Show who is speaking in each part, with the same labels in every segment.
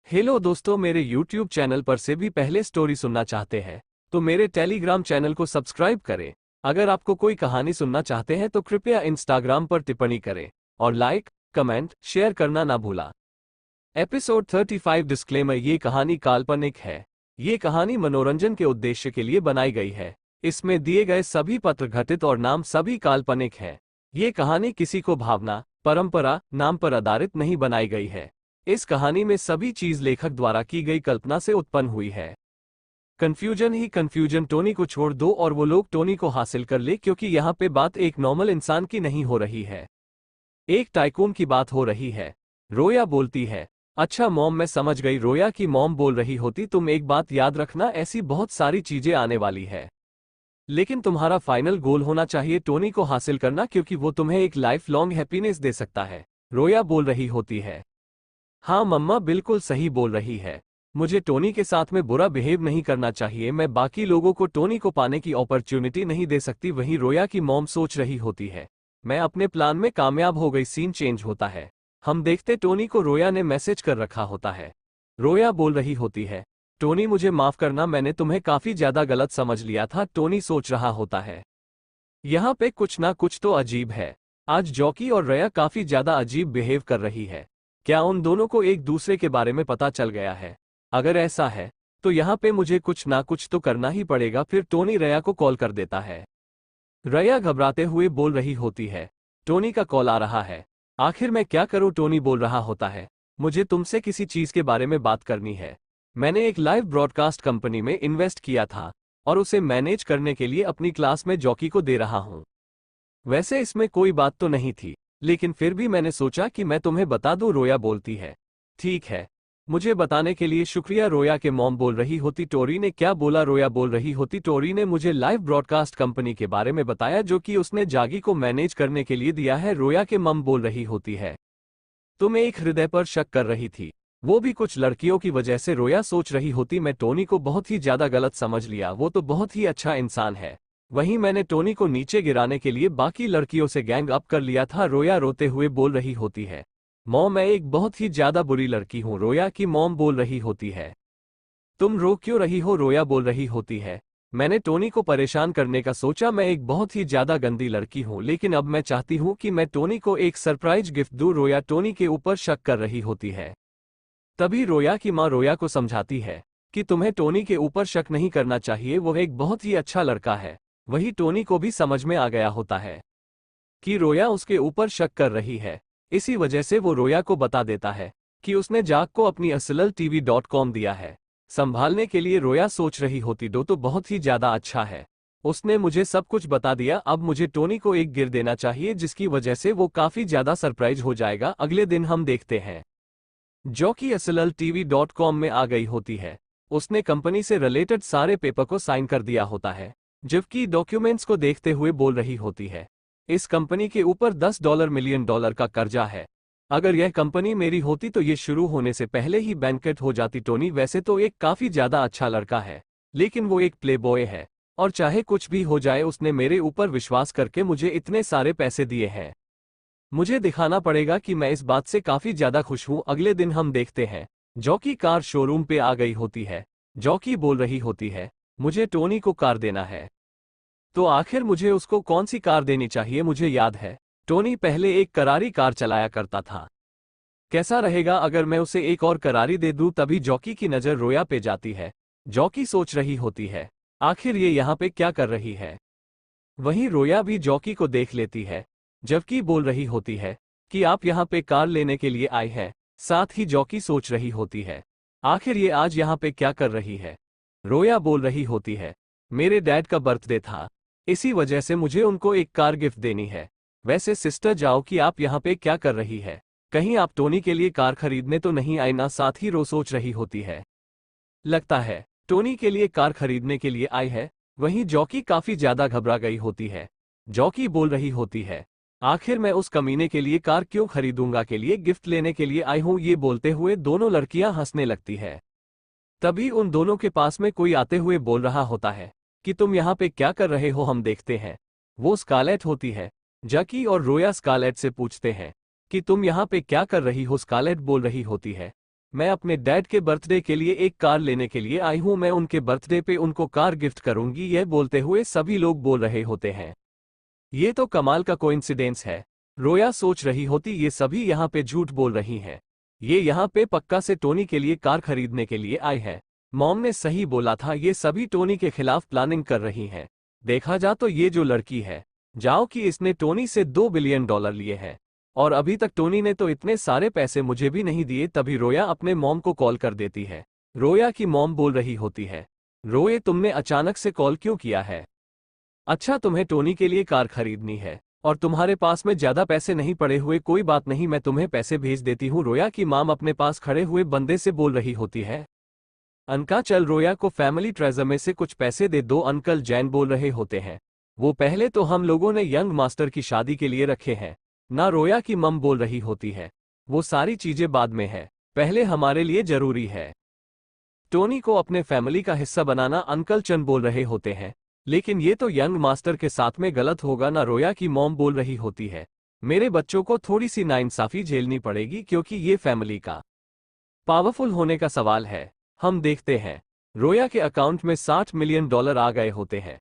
Speaker 1: Hello दोस्तों, मेरे YouTube channel पर से भी पहले स्टोरी सुनना चाहते हैं तो मेरे टेलीग्राम चैनल को सब्सक्राइब करें। अगर आपको कोई कहानी सुनना चाहते हैं तो कृपया इंस्टाग्राम पर टिप्पणी करें और लाइक, कमेंट, शेयर करना ना भूला। Episode 35 disclaimer. ये कहानी काल्पनिक है। ये कहानी मनोरंजन के उद्देश्य के लिए बनाई गई है। इसमें दिए गए सभी पात्र घटित और नाम सभी काल्पनिक हैं। ये कहानी किसी को भावना, परंपरा, नाम पर आधारित नहीं बनाई गई है। इस कहानी में सभी चीज लेखक द्वारा की गई कल्पना से उत्पन्न हुई है। कंफ्यूजन ही कंफ्यूजन। टोनी को छोड़ दो और वो लोग टोनी को हासिल कर ले, क्योंकि यहाँ पे बात एक नॉर्मल इंसान की नहीं हो रही है, एक टाइकून की बात हो रही है। रोया बोलती है, अच्छा मॉम, मैं समझ गई। रोया की मॉम बोल रही होती, तुम एक बात याद रखना, ऐसी बहुत सारी चीजें आने वाली है, लेकिन तुम्हारा फाइनल गोल होना चाहिए टोनी को हासिल करना, क्योंकि वो तुम्हें एक लाइफ लॉन्ग हैप्पीनेस दे सकता है। रोया बोल रही होती है, हाँ मम्मा बिल्कुल सही बोल रही है। मुझे टोनी के साथ में बुरा बिहेव नहीं करना चाहिए। मैं बाकी लोगों को टोनी को पाने की अपॉर्चुनिटी नहीं दे सकती। वहीं रोया की मॉम सोच रही होती है, मैं अपने प्लान में कामयाब हो गई। सीन चेंज होता है। हम देखते टोनी को रोया ने मैसेज कर रखा होता है। रोया बोल रही होती है, टोनी मुझे माफ करना, मैंने तुम्हें काफी ज्यादा गलत समझ लिया था। टोनी सोच रहा होता है, यहाँ पे कुछ ना कुछ तो अजीब है। आज जॉकी और रया काफी ज्यादा अजीब बिहेव कर रही है। क्या उन दोनों को एक दूसरे के बारे में पता चल गया है? अगर ऐसा है तो यहाँ पे मुझे कुछ ना कुछ तो करना ही पड़ेगा। फिर टोनी रया को कॉल कर देता है। रया घबराते हुए बोल रही होती है, टोनी का कॉल आ रहा है, आखिर मैं क्या करूं? टोनी बोल रहा होता है, मुझे तुमसे किसी चीज के बारे में बात करनी है। मैंने एक लाइव ब्रॉडकास्ट कंपनी में इन्वेस्ट किया था और उसे मैनेज करने के लिए अपनी क्लास में जॉकी को दे रहा हूं। वैसे इसमें कोई बात तो नहीं थी, लेकिन फिर भी मैंने सोचा कि मैं तुम्हें बता दूं। रोया बोलती है, ठीक है, मुझे बताने के लिए शुक्रिया। रोया के मॉम बोल रही होती, टोरी ने क्या बोला? रोया बोल रही होती, टोरी ने मुझे लाइव ब्रॉडकास्ट कंपनी के बारे में बताया जो कि उसने जागी को मैनेज करने के लिए दिया है। रोया के मॉम बोल रही होती है, तुम एक हृदय पर शक कर रही थी, वो भी कुछ लड़कियों की वजह से। रोया सोच रही होती, मैं टोनी को बहुत ही ज्यादा गलत समझ लिया, वो तो बहुत ही अच्छा इंसान है। वहीं मैंने टोनी को नीचे गिराने के लिए बाकी लड़कियों से गैंग अप कर लिया था। रोया रोते हुए बोल रही होती है, मॉम मैं एक बहुत ही ज्यादा बुरी लड़की हूँ। रोया की मॉम बोल रही होती है, तुम रो क्यों रही हो? रोया बोल रही होती है, मैंने टोनी को परेशान करने का सोचा, मैं एक बहुत ही ज्यादा गंदी लड़की हूँ, लेकिन अब मैं चाहती हूँ कि मैं टोनी को एक सरप्राइज गिफ्ट दूँ। रोया टोनी के ऊपर शक कर रही होती है। तभी रोया की माँ रोया को समझाती है कि तुम्हें टोनी के ऊपर शक नहीं करना चाहिए, वो एक बहुत ही अच्छा लड़का है। वही टोनी को भी समझ में आ गया होता है कि रोया उसके ऊपर शक कर रही है। इसी वजह से वो रोया को बता देता है कि उसने जाग को अपनी aslltv.com दिया है संभालने के लिए। रोया सोच रही होती, दो तो बहुत ही ज्यादा अच्छा है, उसने मुझे सब कुछ बता दिया, अब मुझे टोनी को एक गिर देना चाहिए जिसकी वजह से वो काफी ज्यादा सरप्राइज हो जाएगा। अगले दिन हम देखते हैं जॉकी aslltv.com में आ गई होती है। उसने कंपनी से रिलेटेड सारे पेपर को साइन कर दिया होता है, जबकि डॉक्यूमेंट्स को देखते हुए बोल रही होती है, इस कंपनी के ऊपर $10 मिलियन का कर्जा है। अगर यह कंपनी मेरी होती तो ये शुरू होने से पहले ही बैंकरप्ट हो जाती। टोनी वैसे तो एक काफी ज्यादा अच्छा लड़का है, लेकिन वो एक प्लेबॉय है, और चाहे कुछ भी हो जाए उसने मेरे ऊपर विश्वास करके मुझे इतने सारे पैसे दिए हैं। मुझे दिखाना पड़ेगा कि मैं इस बात से काफी ज्यादा खुश हूं। अगले दिन हम देखते हैं जॉकी कार शोरूम पे आ गई होती है। जॉकी बोल रही होती है, मुझे टोनी को कार देना है, तो आखिर मुझे उसको कौन सी कार देनी चाहिए? मुझे याद है टोनी पहले एक करारी कार चलाया करता था, कैसा रहेगा अगर मैं उसे एक और करारी दे दूं? तभी जॉकी की नजर रोया पे जाती है। जॉकी सोच रही होती है, आखिर ये यहाँ पे क्या कर रही है? वहीं रोया भी जॉकी को देख लेती है, जबकि बोल रही होती है कि आप यहाँ पे कार लेने के लिए आए हैं। साथ ही जॉकी सोच रही होती है, आखिर ये आज यहाँ पे क्या कर रही है? रोया बोल रही होती है, मेरे डैड का बर्थडे था, इसी वजह से मुझे उनको एक कार गिफ्ट देनी है। वैसे सिस्टर जाओ कि आप यहाँ पे क्या कर रही है? कहीं आप टोनी के लिए कार खरीदने तो नहीं आई ना? साथ ही रो सोच रही होती है, लगता है टोनी के लिए कार खरीदने के लिए आई है। वहीं जॉकी काफी ज्यादा घबरा गई होती है। जॉकी बोल रही होती है, आखिर मैं उस कमीने के लिए कार क्यों खरीदूंगा? के लिए गिफ्ट लेने के लिए आई हूं। ये बोलते हुए दोनों लड़कियां हंसने लगती है। तभी उन दोनों के पास में कोई आते हुए बोल रहा होता है कि तुम यहाँ पे क्या कर रहे हो? हम देखते हैं वो स्कारलेट होती है। जॉकी और रोया स्कारलेट से पूछते हैं कि तुम यहाँ पे क्या कर रही हो? स्कारलेट बोल रही होती है, मैं अपने डैड के बर्थडे के लिए एक कार लेने के लिए आई हूँ, मैं उनके बर्थडे पे उनको कार गिफ्ट करूंगी। यह बोलते हुए सभी लोग बोल रहे होते हैं, ये तो कमाल का कोइंसिडेंस है। रोया सोच रही होती, ये सभी यहाँ पे झूठ बोल रही हैं। ये यहाँ पे पक्का से टोनी के लिए कार खरीदने के लिए आए हैं। मॉम ने सही बोला था, ये सभी टोनी के खिलाफ प्लानिंग कर रही हैं। देखा जा तो ये जो लड़की है जाओ कि इसने टोनी से $2 बिलियन लिए हैं, और अभी तक टोनी ने तो इतने सारे पैसे मुझे भी नहीं दिए। तभी रोया अपने मॉम को कॉल कर देती है। रोया की मॉम बोल रही होती है, रोए तुमने अचानक से कॉल क्यों किया है? अच्छा तुम्हें टोनी के लिए कार खरीदनी है और तुम्हारे पास में ज्यादा पैसे नहीं पड़े हुए, कोई बात नहीं, मैं तुम्हें पैसे भेज देती हूँ। रोया की मॉम अपने पास खड़े हुए बंदे से बोल रही होती है, अनका चल रोया को फैमिली ट्रेजर में से कुछ पैसे दे दो। अंकल जैन बोल रहे होते हैं, वो पहले तो हम लोगों ने यंग मास्टर की शादी के लिए रखे हैं ना। रोया की मम बोल रही होती है, वो सारी चीजें बाद में है, पहले हमारे लिए जरूरी है टोनी को अपने फैमिली का हिस्सा बनाना। अंकल चंद बोल रहे होते हैं, लेकिन ये तो यंग मास्टर के साथ में गलत होगा ना। रोया की मॉम बोल रही होती है, मेरे बच्चों को थोड़ी सी नाइंसाफी झेलनी पड़ेगी क्योंकि ये फैमिली का पावरफुल होने का सवाल है। हम देखते हैं। रोया के अकाउंट में $60 मिलियन आ गए होते हैं।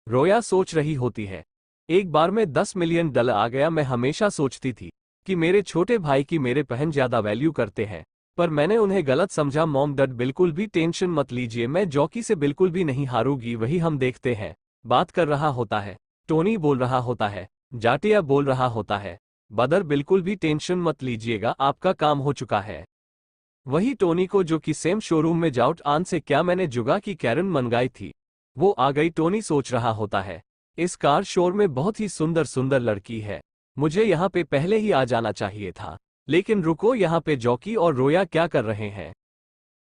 Speaker 1: रोया सोच रही होती है, एक बार में $10 मिलियन आ गया। मैं हमेशा सोचती थी कि मेरे छोटे भाई की मेरे बहन ज्यादा वैल्यू करते हैं, पर मैंने उन्हें गलत समझा। मॉम डैड बिल्कुल भी टेंशन मत लीजिए, मैं जॉकी से बिल्कुल भी नहीं हारूंगी। वही हम देखते हैं। बात कर रहा होता है, टोनी बोल रहा होता है, जाटिया बोल रहा होता है, बदर बिल्कुल भी टेंशन मत लीजिएगा, आपका काम हो चुका है। वही टोनी को जो कि सेम शोरूम में जाउट आन से क्या मैंने जुगा की कैरन मंगाई थी, वो आ गई। टोनी सोच रहा होता है, इस कार शोर में बहुत ही सुंदर सुंदर लड़की है, मुझे यहाँ पे पहले ही आ जाना चाहिए था। लेकिन रुको, यहाँ पे जॉकी और रोया क्या कर रहे हैं?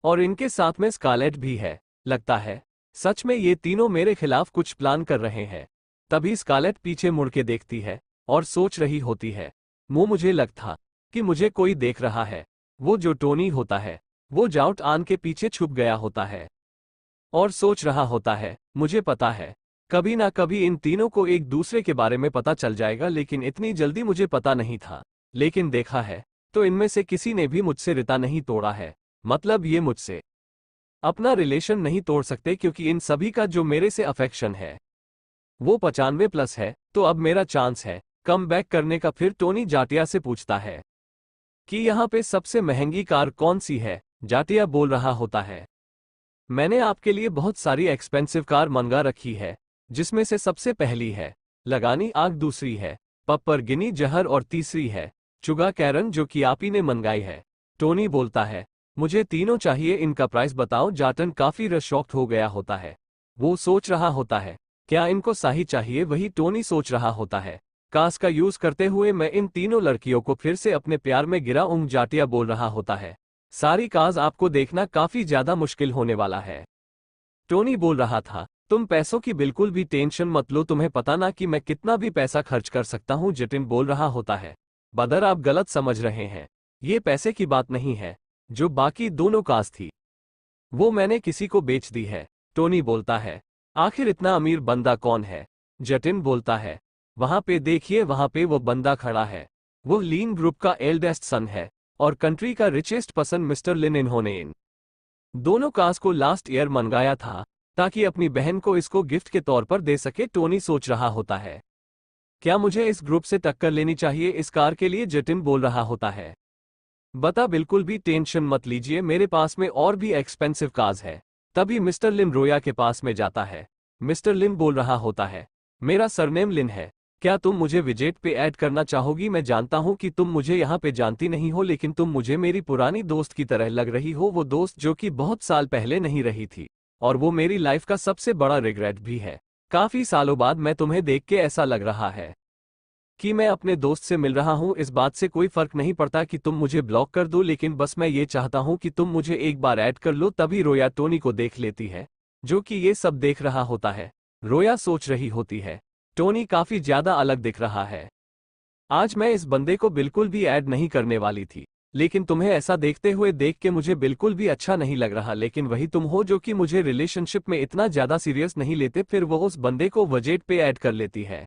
Speaker 1: और इनके साथ में स्कारलेट भी है। लगता है सच में ये तीनों मेरे खिलाफ कुछ प्लान कर रहे हैं। तभी स्कारलेट पीछे मुड़ के देखती है और सोच रही होती है, मुझे लगता कि मुझे कोई देख रहा है। वो जो टोनी होता है वो जाउट आन के पीछे छुप गया होता है और सोच रहा होता है, मुझे पता है कभी ना कभी इन तीनों को एक दूसरे के बारे में पता चल जाएगा, लेकिन इतनी जल्दी मुझे पता नहीं था। लेकिन देखा है तो इनमें से किसी ने भी मुझसे रिश्ता नहीं तोड़ा है, मतलब ये मुझसे अपना रिलेशन नहीं तोड़ सकते, क्योंकि इन सभी का जो मेरे से अफेक्शन है वो 95+ है। तो अब मेरा चांस है कम बैक करने का। फिर टोनी जाटिया से पूछता है कि यहाँ पे सबसे महंगी कार कौन सी है? जाटिया बोल रहा होता है, मैंने आपके लिए बहुत सारी एक्सपेंसिव कार मंगा रखी है, जिसमें से सबसे पहली है लगानी आग, दूसरी है पप्पर गिनी जहर और तीसरी है चुगा कैरन जो कि आप ही ने मंगाई है। टोनी बोलता है, मुझे तीनों चाहिए, इनका प्राइस बताओ। जाटन काफी शॉक्ड हो गया होता है। वो सोच रहा होता है, क्या इनको सही चाहिए? वही टोनी सोच रहा होता है, कास का यूज करते हुए मैं इन तीनों लड़कियों को फिर से अपने प्यार में गिराऊं। जाटिया बोल रहा होता है, सारी काज आपको देखना काफी ज्यादा मुश्किल होने वाला है। टोनी बोल रहा था, तुम पैसों की बिल्कुल भी टेंशन मत लो, तुम्हें पता ना कि मैं कितना भी पैसा खर्च कर सकता हूँ। जटिन बोल रहा होता है, बदर आप गलत समझ रहे हैं, ये पैसे की बात नहीं है। जो बाकी दोनों काज थी वो मैंने किसी को बेच दी है। टोनी बोलता है, आखिर इतना अमीर बंदा कौन है? जटिन बोलता है, वहां पे देखिए, वहां पे वो बंदा खड़ा है, वो लीन ग्रुप का एल्डेस्ट सन है और कंट्री का रिचेस्ट पर्सन मिस्टर लिन। इन्होंने इन दोनों कार्स को लास्ट ईयर मंगाया था ताकि अपनी बहन को इसको गिफ्ट के तौर पर दे सके। टोनी सोच रहा होता है, क्या मुझे इस ग्रुप से टक्कर लेनी चाहिए इस कार के लिए? जटिन बोल रहा होता है, बता बिल्कुल भी टेंशन मत लीजिए, मेरे पास में और भी एक्सपेंसिव कार्स है। तभी मिस्टर लिन रोया के पास में जाता है। मिस्टर लिन बोल रहा होता है, मेरा सरनेम लिन है, क्या तुम मुझे विजेट पे ऐड करना चाहोगी? मैं जानता हूं कि तुम मुझे यहाँ पे जानती नहीं हो, लेकिन तुम मुझे मेरी पुरानी दोस्त की तरह लग रही हो, वो दोस्त जो कि बहुत साल पहले नहीं रही थी, और वो मेरी लाइफ का सबसे बड़ा रिग्रेट भी है। काफी सालों बाद मैं तुम्हें देख के ऐसा लग रहा है कि मैं अपने दोस्त से मिल रहा हूं। इस बात से कोई फर्क नहीं पड़ता कि तुम मुझे ब्लॉक कर दो, लेकिन बस मैं ये चाहता हूं कि तुम मुझे एक बार ऐड कर लो। तभी रोया टोनी को देख लेती है, जो कि ये सब देख रहा होता है। रोया सोच रही होती है, टोनी काफी ज्यादा अलग दिख रहा है। आज मैं इस बंदे को बिल्कुल भी ऐड नहीं करने वाली थी, लेकिन तुम्हें ऐसा देखते हुए देख के मुझे बिल्कुल भी अच्छा नहीं लग रहा। लेकिन वही तुम हो जो कि मुझे रिलेशनशिप में इतना ज्यादा सीरियस नहीं लेते। फिर वो उस बंदे को बजट पे ऐड कर लेती है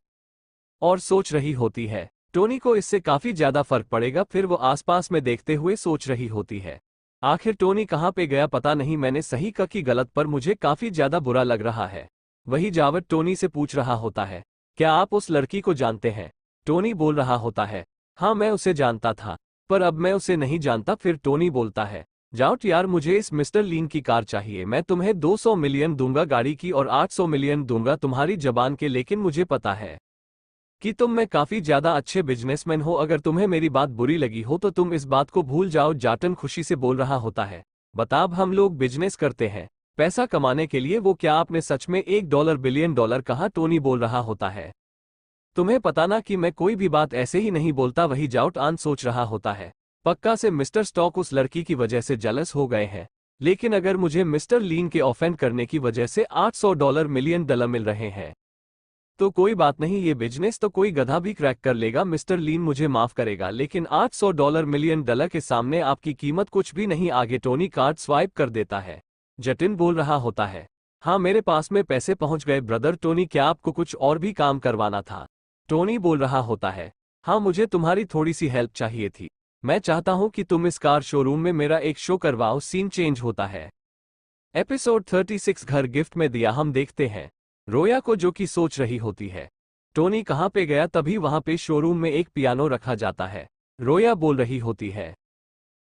Speaker 1: और सोच रही होती है, टोनी को इससे काफी ज्यादा फर्क पड़ेगा। फिर वो आसपास में देखते हुए सोच रही होती है, आखिर टोनी कहाँ पे गया पता नहीं, मैंने सही कहा कि गलत, पर मुझे काफी ज्यादा बुरा लग रहा है। वही जावट टोनी से पूछ रहा होता है, क्या आप उस लड़की को जानते हैं? टोनी बोल रहा होता है, हाँ मैं उसे जानता था, पर अब मैं उसे नहीं जानता। फिर टोनी बोलता है, जावट यार मुझे इस मिस्टर लीन की कार चाहिए, मैं तुम्हें 200 मिलियन दूंगा गाड़ी की और 800 मिलियन दूंगा तुम्हारी जबान के, लेकिन मुझे पता है कि तुम में काफी ज्यादा अच्छे बिजनेसमैन हो, अगर तुम्हें मेरी बात बुरी लगी हो तो तुम इस बात को भूल जाओ। जाटन खुशी से बोल रहा होता है, बता अब हम लोग बिजनेस करते हैं पैसा कमाने के लिए। वो क्या आपने सच में $1 बिलियन कहा? टोनी बोल रहा होता है, तुम्हें पता ना कि मैं कोई भी बात ऐसे ही नहीं बोलता। वही जाउट आन सोच रहा होता है, पक्का से मिस्टर स्टॉक उस लड़की की वजह से जलस हो गए हैं, लेकिन अगर मुझे मिस्टर लीन के ऑफेंड करने की वजह से $800 मिलियन मिल रहे हैं तो कोई बात नहीं, ये बिजनेस तो कोई गधा भी क्रैक कर लेगा। मिस्टर लीन मुझे माफ करेगा, लेकिन $800 मिलियन के सामने आपकी कीमत कुछ भी नहीं। आगे टोनी कार्ड स्वाइप कर देता है। जटिन बोल रहा होता है, हाँ मेरे पास में पैसे पहुंच गए ब्रदर। टोनी क्या आपको कुछ और भी काम करवाना था? टोनी बोल रहा होता है, हाँ मुझे तुम्हारी थोड़ी सी हेल्प चाहिए थी, मैं चाहता हूं कि तुम इस कार शोरूम में मेरा एक शो करवाओ। सीन चेंज होता है। एपिसोड 36 घर गिफ्ट में दिया। हम देखते हैं रोया को जो कि सोच रही होती है, टोनी कहाँ पे गया? तभी वहां पे शोरूम में एक पियानो रखा जाता है। रोया बोल रही होती है,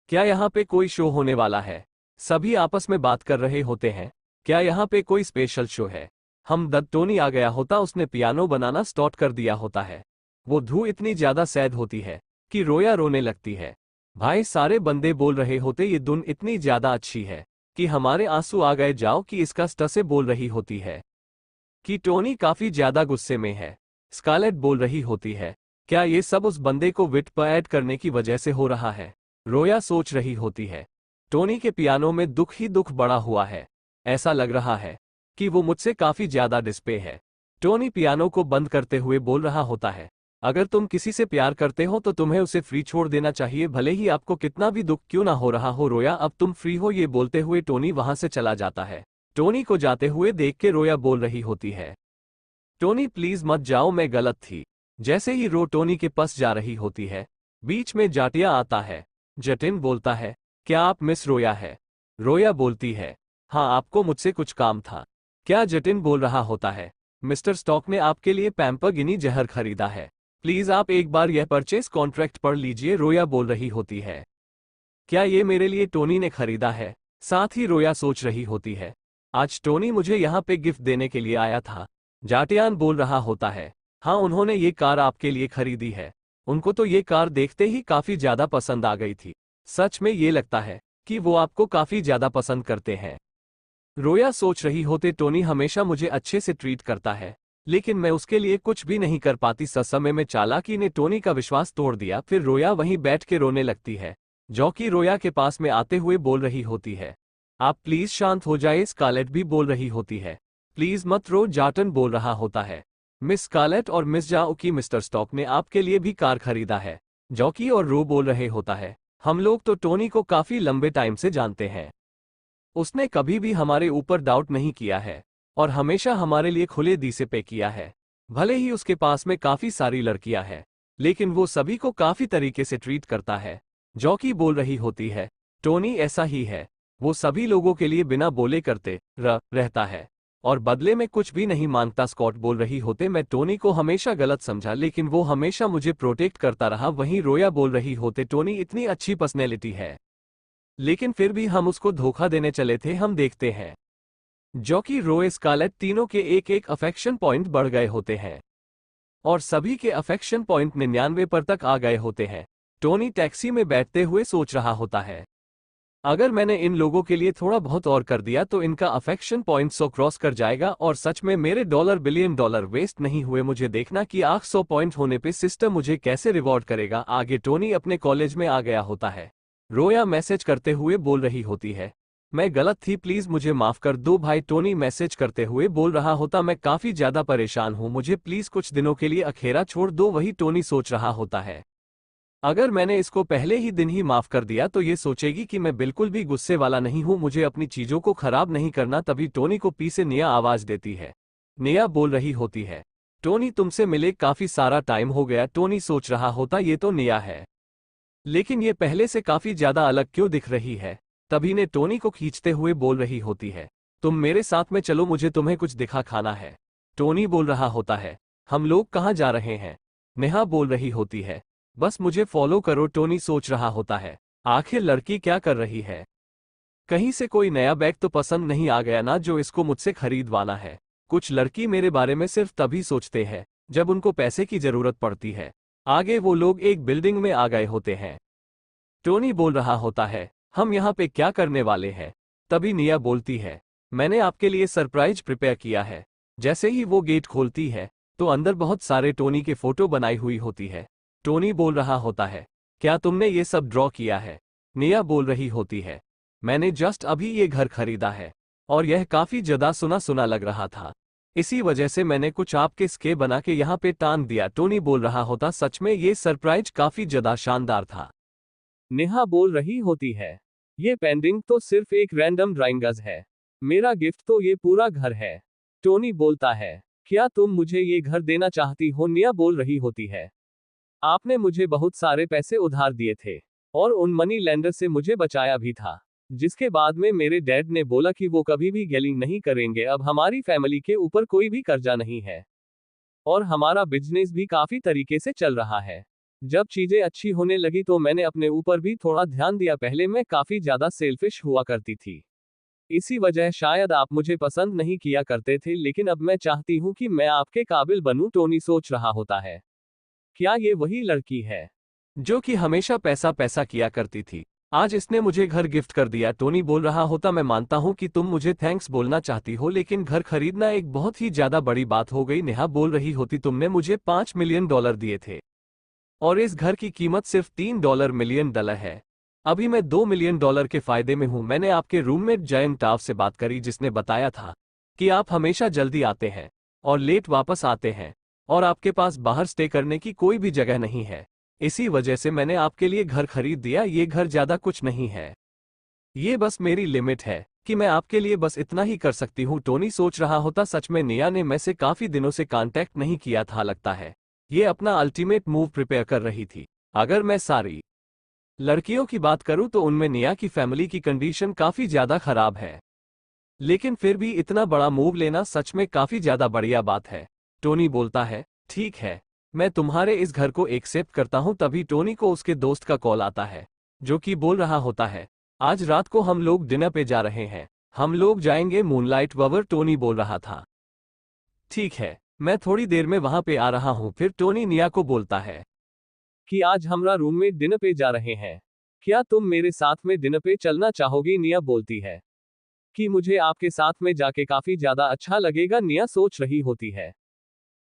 Speaker 1: क्या यहाँ पे कोई शो होने वाला है? सभी आपस में बात कर रहे होते हैं, क्या यहाँ पे कोई स्पेशल शो है? हम दत्त टोनी आ गया होता, उसने पियानो बनाना स्टार्ट कर दिया होता है। वो धू इतनी ज्यादा सैड होती है कि रोया रोने लगती है। भाई सारे बंदे बोल रहे होते, ये धुन इतनी ज्यादा अच्छी है कि हमारे आंसू आ गए। जाओ कि इसका स्टसे बोल रही होती है कि टोनी काफी ज्यादा गुस्से में है। स्कारलेट बोल रही होती है, क्या ये सब उस बंदे को विट पर ऐड करने की वजह से हो रहा है? रोया सोच रही होती है, टोनी के पियानो में दुख ही दुख बढ़ा हुआ है, ऐसा लग रहा है कि वो मुझसे काफी ज्यादा डिस्पे है। टोनी पियानो को बंद करते हुए बोल रहा होता है, अगर तुम किसी से प्यार करते हो तो तुम्हें उसे फ्री छोड़ देना चाहिए, भले ही आपको कितना भी दुख क्यों ना हो रहा हो। रोया अब तुम फ्री हो, ये बोलते हुए टोनी वहां से चला जाता है। टोनी को जाते हुए देख के रोया बोल रही होती है, टोनी प्लीज मत जाओ, मैं गलत थी। जैसे ही रो टोनी के पास जा रही होती है, बीच में जाटिया आता है। जटिन बोलता है, क्या आप मिस रोया है? रोया बोलती है, हाँ आपको मुझसे कुछ काम था क्या? जटिन बोल रहा होता है, मिस्टर स्टॉक ने आपके लिए पैम्परगिनी जहर खरीदा है, प्लीज आप एक बार यह परचेस कॉन्ट्रैक्ट पढ़ लीजिए। रोया बोल रही होती है, क्या ये मेरे लिए टोनी ने खरीदा है? साथ ही रोया सोच रही होती है, आज टोनी मुझे यहाँ पे गिफ्ट देने के लिए आया था। जाटियान बोल रहा होता है, हाँ उन्होंने ये कार आपके लिए खरीदी है, उनको तो ये कार देखते ही काफी ज्यादा पसंद आ गई थी। सच में ये लगता है कि वो आपको काफी ज्यादा पसंद करते हैं। रोया सोच रही होते, टोनी हमेशा मुझे अच्छे से ट्रीट करता है, लेकिन मैं उसके लिए कुछ भी नहीं कर पाती। समय में चालाकी ने टोनी का विश्वास तोड़ दिया। फिर रोया वहीं बैठ के रोने लगती है। जॉकी रोया के पास में आते हुए बोल रही होती है, आप प्लीज शांत हो जाए। स्कारलेट भी बोल रही होती है, प्लीज मत रो। जाटन बोल रहा होता है, मिस स्कारलेट और मिस जाओ की मिस्टर स्टॉक ने आपके लिए भी कार खरीदा है। जॉकी और रो बोल रहे होता है, हम लोग तो टोनी को काफी लंबे टाइम से जानते हैं, उसने कभी भी हमारे ऊपर डाउट नहीं किया है और हमेशा हमारे लिए खुले दिल से पे किया है। भले ही उसके पास में काफी सारी लड़कियां हैं, लेकिन वो सभी को काफी तरीके से ट्रीट करता है। जॉकी बोल रही होती है, टोनी ऐसा ही है, वो सभी लोगों के लिए बिना बोले करते रहता है और बदले में कुछ भी नहीं मांगता। स्कॉट बोल रही होते, मैं टोनी को हमेशा गलत समझा, लेकिन वो हमेशा मुझे प्रोटेक्ट करता रहा। वहीं रोया बोल रही होते, टोनी इतनी अच्छी पर्सनैलिटी है, लेकिन फिर भी हम उसको धोखा देने चले थे। हम देखते हैं जॉकी, रो, स्कारलेट तीनों के एक एक अफेक्शन पॉइंट बढ़ गए होते हैं और सभी के अफेक्शन पॉइंट 99 पर तक आ गए होते हैं। टोनी टैक्सी में बैठते हुए सोच रहा होता है, अगर मैंने इन लोगों के लिए थोड़ा बहुत और कर दिया तो इनका अफेक्शन पॉइंट 100 क्रॉस कर जाएगा और सच में मेरे $बिलियन वेस्ट नहीं हुए। मुझे देखना कि 800 पॉइंट होने पे सिस्टम मुझे कैसे रिवॉर्ड करेगा। आगे टोनी अपने कॉलेज में आ गया होता है। रोया मैसेज करते हुए बोल रही होती है, मैं गलत थी, प्लीज मुझे माफ कर दो भाई। टोनी मैसेज करते हुए बोल रहा होता, मैं काफी ज्यादा परेशान हूं, मुझे प्लीज कुछ दिनों के लिए अकेला छोड़ दो। वही टोनी सोच रहा होता है, अगर मैंने इसको पहले ही दिन ही माफ कर दिया तो ये सोचेगी कि मैं बिल्कुल भी गुस्से वाला नहीं हूं, मुझे अपनी चीजों को खराब नहीं करना। तभी टोनी को पी से निया आवाज देती है। निया बोल रही होती है, टोनी तुमसे मिले काफी सारा टाइम हो गया। टोनी सोच रहा होता, ये तो निया है, लेकिन ये पहले से काफी ज्यादा अलग क्यों दिख रही है। तभी ने टोनी को खींचते हुए बोल रही होती है, तुम मेरे साथ में चलो, मुझे तुम्हें कुछ दिखा खाना है। टोनी बोल रहा होता है, हम लोग कहाँ जा रहे हैं? नेहा बोल रही होती है, बस मुझे फॉलो करो। टोनी सोच रहा होता है, आखिर लड़की क्या कर रही है? कहीं से कोई नया बैग तो पसंद नहीं आ गया ना जो इसको मुझसे खरीदवाना है। कुछ लड़की मेरे बारे में सिर्फ तभी सोचते हैं जब उनको पैसे की जरूरत पड़ती है। आगे वो लोग एक बिल्डिंग में आ गए होते हैं। टोनी बोल रहा होता है, हम यहाँ पे क्या करने वाले हैं? तभी निया बोलती है, मैंने आपके लिए सरप्राइज प्रिपेयर किया है। जैसे ही वो गेट खोलती है तो अंदर बहुत सारे टोनी के फोटो बनाई हुई होती है। टोनी बोल रहा होता है, क्या तुमने ये सब ड्रॉ किया है? निया बोल रही होती है, मैंने जस्ट अभी ये घर खरीदा है और यह काफी ज्यादा सुना सुना लग रहा था, इसी वजह से मैंने कुछ आपके स्के बना के यहाँ पे टांग दिया। टोनी बोल रहा होता, सच में ये सरप्राइज काफी ज्यादा शानदार था। नेहा बोल रही होती है, ये पेंटिंग तो सिर्फ एक रैंडम ड्राइंगज है, मेरा गिफ्ट तो ये पूरा घर है। टोनी बोलता है, क्या तुम मुझे ये घर देना चाहती हो? निया बोल रही होती है, आपने मुझे बहुत सारे पैसे उधार दिए थे और उन मनी लेंडर से मुझे बचाया भी था, जिसके बाद में मेरे डैड ने बोला कि वो कभी भी गैलिंग नहीं करेंगे। अब हमारी फैमिली के ऊपर कोई भी कर्जा नहीं है और हमारा बिजनेस भी काफी तरीके से चल रहा है। जब चीजें अच्छी होने लगी तो मैंने अपने ऊपर भी थोड़ा ध्यान दिया। पहले मैं काफी ज्यादा सेल्फिश हुआ करती थी, इसी वजह शायद आप मुझे पसंद नहीं किया करते थे, लेकिन अब मैं चाहती हूँ कि मैं आपके काबिल बनूं। टोनी सोच रहा होता है, क्या ये वही लड़की है जो कि हमेशा पैसा पैसा किया करती थी? आज इसने मुझे घर गिफ्ट कर दिया। टोनी बोल रहा होता, मैं मानता हूं कि तुम मुझे थैंक्स बोलना चाहती हो, लेकिन घर खरीदना एक बहुत ही ज्यादा बड़ी बात हो गई। नेहा बोल रही होती, तुमने मुझे $5 मिलियन दिए थे और इस घर की कीमत सिर्फ $3 मिलियन है। अभी मैं $2 मिलियन के फायदे में हूं। मैंने आपके रूममेट जयंत टाव से बात करी, जिसने बताया था कि आप हमेशा जल्दी आते हैं और लेट वापस आते हैं और आपके पास बाहर स्टे करने की कोई भी जगह नहीं है, इसी वजह से मैंने आपके लिए घर खरीद दिया। ये घर ज्यादा कुछ नहीं है, ये बस मेरी लिमिट है कि मैं आपके लिए बस इतना ही कर सकती हूँ। टोनी सोच रहा होता, सच में निया ने मैं से काफी दिनों से कांटेक्ट नहीं किया था, लगता है ये अपना अल्टीमेट मूव प्रिपेयर कर रही थी। अगर मैं सारी लड़कियों की बात करूं तो उनमें निया की फैमिली की कंडीशन काफी ज्यादा खराब है, लेकिन फिर भी इतना बड़ा मूव लेना सच में काफी ज्यादा बढ़िया बात है। टोनी बोलता है, ठीक है, मैं तुम्हारे इस घर को एक्सेप्ट करता हूं। तभी टोनी को उसके दोस्त का कॉल आता है, जो कि बोल रहा होता है, आज रात को हम लोग डिनर पे जा रहे हैं, हम लोग जाएंगे मूनलाइट ववर। टोनी बोल रहा था, ठीक है, मैं थोड़ी देर में वहां पे आ रहा हूं। फिर टोनी निया को बोलता है कि आज हमरा रूममेट डिनर पे जा रहे हैं, क्या तुम मेरे साथ में डिनर पे चलना चाहोगी? निया बोलती है कि मुझे आपके साथ में जाके काफी ज्यादा अच्छा लगेगा। निया सोच रही होती है,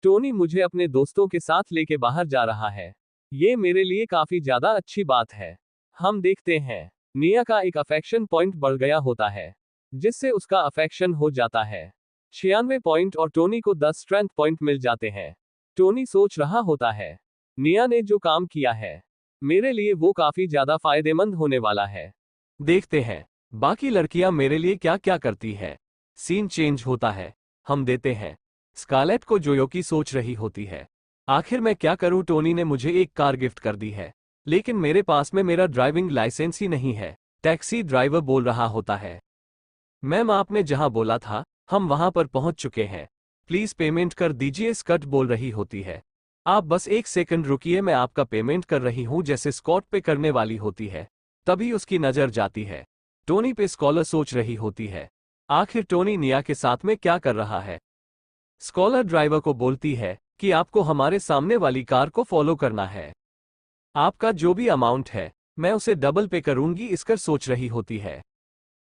Speaker 1: टोनी मुझे अपने दोस्तों के साथ लेके बाहर जा रहा है, ये मेरे लिए काफी ज्यादा अच्छी बात है, हम देखते हैं। निया का एक अफेक्शन पॉइंट बढ़ गया होता है, जिससे उसका अफेक्शन हो जाता है 96 पॉइंट और टोनी को 10 स्ट्रेंथ पॉइंट मिल जाते हैं। टोनी सोच रहा होता है, निया ने जो काम किया है मेरे लिए वो काफी ज्यादा फायदेमंद होने वाला है। देखते हैं बाकी लड़कियां मेरे लिए क्या क्या करती है। सीन चेंज होता है, हम देते हैं स्कारलेट को, जो योकी सोच रही होती है, आखिर मैं क्या करूं? टोनी ने मुझे एक कार गिफ्ट कर दी है, लेकिन मेरे पास में मेरा ड्राइविंग लाइसेंस ही नहीं है। टैक्सी ड्राइवर बोल रहा होता है, मैम आपने जहां बोला था हम वहां पर पहुंच चुके हैं, प्लीज पेमेंट कर दीजिए। स्कॉट बोल रही होती है, आप बस एक सेकंड रुकिए, मैं आपका पेमेंट कर रही हूं। जैसे स्कॉट पे करने वाली होती है, तभी उसकी नजर जाती है टोनी पे। स्कॉलर सोच रही होती है, आखिर टोनी निया के साथ में क्या कर रहा है? स्कॉलर ड्राइवर को बोलती है कि आपको हमारे सामने वाली कार को फॉलो करना है, आपका जो भी अमाउंट है मैं उसे डबल पे करूंगी। इसकर सोच रही होती है,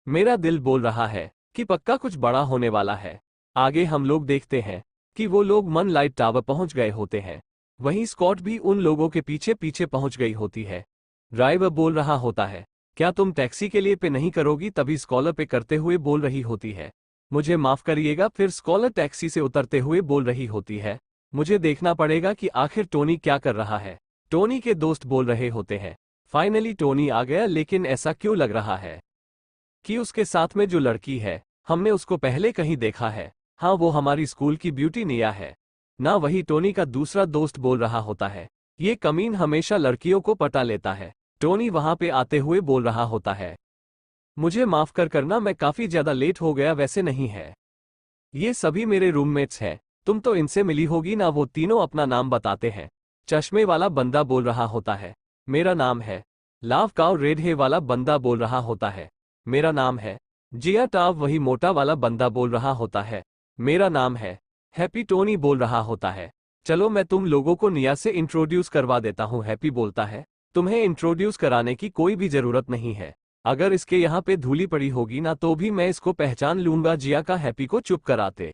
Speaker 1: मेरा दिल बोल रहा है कि पक्का कुछ बड़ा होने वाला है। आगे हम लोग देखते हैं कि वो लोग मूनलाइट टावर पहुंच गए होते हैं, वहीं स्कॉट भी उन लोगों के पीछे पीछे पहुंच गई होती है। ड्राइवर बोल रहा होता है, क्या तुम टैक्सी के लिए पे नहीं करोगी? तभी स्कॉलर पे करते हुए बोल रही होती है, मुझे माफ करिएगा। फिर स्कॉलर टैक्सी से उतरते हुए बोल रही होती है, मुझे देखना पड़ेगा कि आखिर टोनी क्या कर रहा है। टोनी के दोस्त बोल रहे होते हैं, फाइनली टोनी आ गया, लेकिन ऐसा क्यों लग रहा है कि उसके साथ में जो लड़की है हमने उसको पहले कहीं देखा है। हाँ, वो हमारी स्कूल की ब्यूटी निया है ना? वही टोनी का दूसरा दोस्त बोल रहा होता है, ये कमीन हमेशा लड़कियों को पटा लेता है। टोनी वहां पे आते हुए बोल रहा होता है, मुझे माफ करना, मैं काफी ज्यादा लेट हो गया। वैसे नहीं है, ये सभी मेरे रूममेट्स हैं, तुम तो इनसे मिली होगी ना। वो तीनों अपना नाम बताते हैं। चश्मे वाला बंदा बोल रहा होता है, मेरा नाम है। लाव काव रेड हे वाला बंदा बोल रहा होता है, मेरा नाम है। जिया टाव वही मोटा वाला बंदा बोल रहा होता है, मेरा नाम है। हैप्पी टोनी बोल रहा होता है, चलो मैं तुम लोगों को निया से इंट्रोड्यूस करवा देता हूँ। हैप्पी बोलता है, तुम्हें इंट्रोड्यूस कराने की कोई भी जरूरत नहीं है। अगर इसके यहाँ पे धूली पड़ी होगी ना तो भी मैं इसको पहचान लूंगा। जिया का हैप्पी को चुप कराते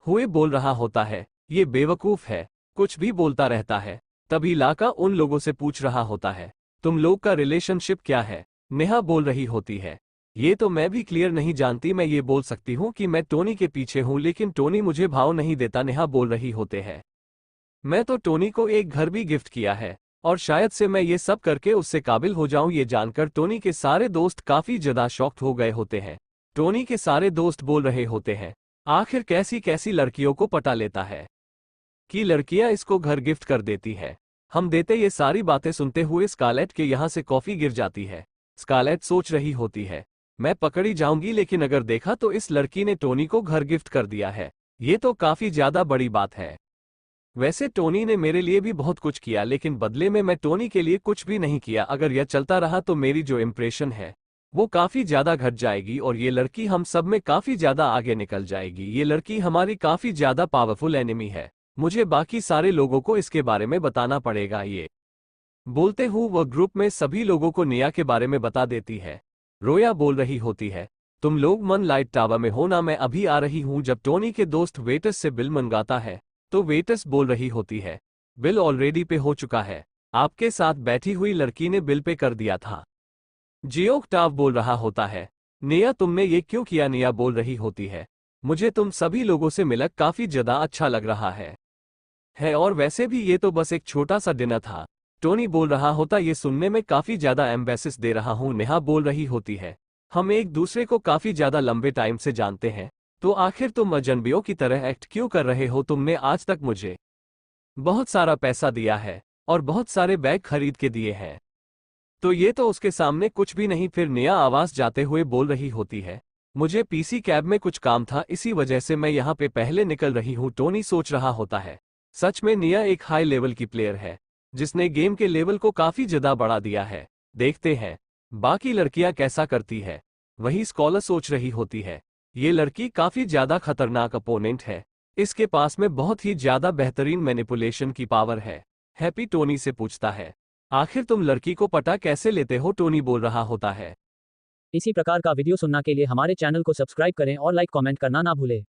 Speaker 1: हुए बोल रहा होता है, ये बेवकूफ है, कुछ भी बोलता रहता है। तभी लाका उन लोगों से पूछ रहा होता है, तुम लोग का रिलेशनशिप क्या है? नेहा बोल रही होती है, ये तो मैं भी क्लियर नहीं जानती। मैं ये बोल सकती हूँ कि मैं टोनी के पीछे हूँ, लेकिन टोनी मुझे भाव नहीं देता। नेहा बोल रही होते हैं, मैं तो टोनी को एक घर भी गिफ्ट किया है और शायद से मैं ये सब करके उससे काबिल हो जाऊं। ये जानकर टोनी के सारे दोस्त काफी ज्यादा शॉक्ड हो गए होते हैं। टोनी के सारे दोस्त बोल रहे होते हैं, आखिर कैसी कैसी लड़कियों को पटा लेता है कि लड़कियां इसको घर गिफ्ट कर देती है। हम देते। ये सारी बातें सुनते हुए स्कारलेट के यहाँ से कॉफी गिर जाती है। स्कारलेट सोच रही होती है, मैं पकड़ी जाऊंगी, लेकिन अगर देखा तो इस लड़की ने टोनी को घर गिफ्ट कर दिया है। ये तो काफी ज्यादा बड़ी बात है। वैसे टोनी ने मेरे लिए भी बहुत कुछ किया, लेकिन बदले में मैं टोनी के लिए कुछ भी नहीं किया। अगर यह चलता रहा तो मेरी जो इम्प्रेशन है वो काफी ज्यादा घट जाएगी और ये लड़की हम सब में काफी ज्यादा आगे निकल जाएगी। ये लड़की हमारी काफी ज्यादा पावरफुल एनिमी है। मुझे बाकी सारे लोगों को इसके बारे में बताना पड़ेगा। ये बोलते हुए वह ग्रुप में सभी लोगों को निया के बारे में बता देती है। रोया बोल रही होती है, तुम लोग मन लाइट टावर में हो ना, मैं अभी आ रही हूँ। जब टोनी के दोस्त वेटर्स से बिल मंगाता है तो वेटर्स बोल रही होती है, बिल ऑलरेडी पे हो चुका है, आपके साथ बैठी हुई लड़की ने बिल पे कर दिया था। जियोक टाव बोल रहा होता है, निया तुमने ये क्यों किया? निया बोल रही होती है, मुझे तुम सभी लोगों से मिलकर काफी ज्यादा अच्छा लग रहा है और वैसे भी ये तो बस एक छोटा सा डिनर था। टोनी बोल रहा होता, ये सुनने में काफी ज्यादा एम्बेसिस दे रहा हूँ। नेहा बोल रही होती है, हम एक दूसरे को काफी ज्यादा लंबे टाइम से जानते हैं, तो आखिर तुम अजनबियों की तरह एक्ट क्यों कर रहे हो? तुमने आज तक मुझे बहुत सारा पैसा दिया है और बहुत सारे बैग खरीद के दिए हैं, तो ये तो उसके सामने कुछ भी नहीं। फिर निया आवाज जाते हुए बोल रही होती है, मुझे पीसी कैब में कुछ काम था, इसी वजह से मैं यहाँ पे पहले निकल रही हूँ। टोनी सोच रहा होता है, सच में निया एक हाई लेवल की प्लेयर है जिसने गेम के लेवल को काफी ज्यादा बढ़ा दिया है। देखते हैं बाकी लड़कियां कैसा करती है। वही स्कॉलर सोच रही होती है, ये लड़की काफी ज्यादा खतरनाक अपोनेंट है, इसके पास में बहुत ही ज्यादा बेहतरीन मैनिपुलेशन की पावर है। हैप्पी टोनी से पूछता है, आखिर तुम लड़की को पटा कैसे लेते हो? टोनी बोल रहा होता है,
Speaker 2: इसी प्रकार का वीडियो सुनने के लिए हमारे चैनल को सब्सक्राइब करें और लाइक कमेंट करना ना भूलें।